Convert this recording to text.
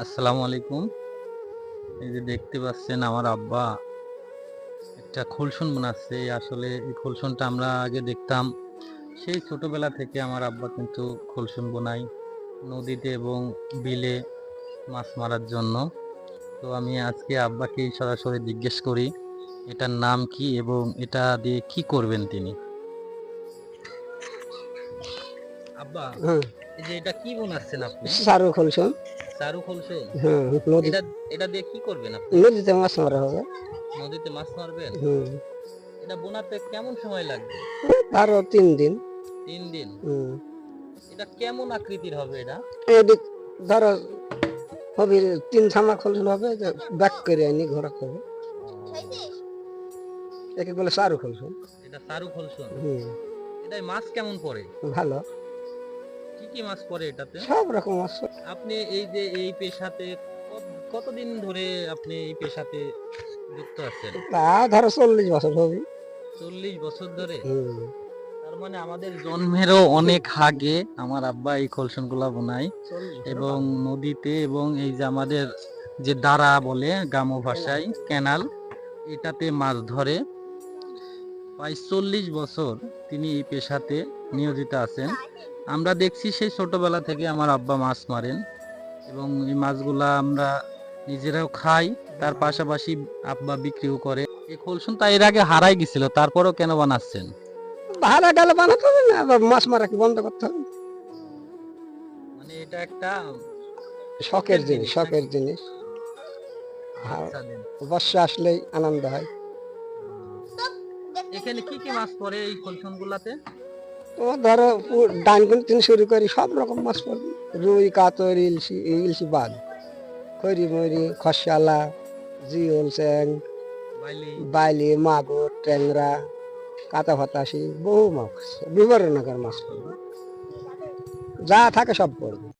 আসসালামু আলাইকুম। এই যে দেখতে পাচ্ছেন আমার আব্বা একটা খোলসুন বানাচ্ছে। আসলে এই খোলসুনটা আমরা আগে দেখতাম, সেই ছোটবেলা থেকে আমার আব্বা কিন্তু খোলসুন বোনায় নদীতে এবং বিলে মাছ মারার জন্য। তো আমি আজকে আব্বাকে সরাসরি জিজ্ঞেস করি এটার নাম কি এবং এটা দিয়ে কি করবেন তিনি। আব্বা, হ্যাঁ, এই যে এটা কি বোনাচ্ছেন আপনি? সারু খোলসুন। চারু খোলসুন। হ্যাঁ, নদী এটা এটা দিয়ে কি করবেন আপনি? নদীতে মাছ মারা হবে। নদীতে মাছ মারবেন? হুম, এটা বোনাতে কেমন সময় লাগবে? আরো 3 দিন। 3 দিন। হুম, এটা কেমন আকৃতির হবে এটা? এদিক ধরো হবে 3 থামা খোলসুন হবে, ব্যাক করে আনি ঘোরা করবে। একে বলে সারু খোলসুন। এটা চারু খোলসুন। হুম, এটাই মাছ কেমন পড়ে? ভালো কি কি মাছ পড়ে এটাতে? সব রকম মাছ। আপনি এই যে এই পেশাতে কতদিন ধরে আপনি এই পেশাতে যুক্ত আছেন? তা ধরো 40 বছর হবে। 40 বছর ধরে? হুম, তার মানে আমাদের জন্মেরও অনেক আগে আমার আব্বা এই খোলসুন গুলা বোনায় এবং নদীতে, এবং এই যে আমাদের যে দাঁড়া বলে গ্রাম্য ভাষায় ক্যানাল, এটাতে মাছ ধরে। প্রায় 40 বছর তিনি এই পেশাতে নিয়োজিত আছেন। আমরা দেখছি সেই ছোটবেলা থেকে আমার আব্বা মাছ মারেন এবং এই মাছগুলা আমরা নিজেরাও খাই, তার পাশাপাশি আব্বা বিক্রিও করে। এই খোলসুন তা এর আগে হারাই গেছিল, তারপরেও কেন বানাচ্ছেন? ভাড়া গেলে বানাতে হবে না, আবার মাছ মারা কি বন্ধ করতে হবে? মানে এটা একটা শখের জিনিস, নাকি? শখের জিনিস। আর বাচ্চাদের। বর্ষা আসলেই আনন্দ হয়। এখানে কি কি মাছ পড়ে এই খোলসুন গুলাতে? তোমার ধরো ডান কোন থেকে শুরু করি সব রকম মাছ পড়বে। রুই, কাতল, ইলশি, ইলশি বাদ, খৈরি ময়রি, খসালা, জিওল, চ্যাং, বাইলি। বাইলি, মাগুর, ট্যাংরা, কাতা ফাতাসি, বহু মাছ, বিভিন্ন রকমের মাছ পড়বে। যা থাকে সব পড়বে।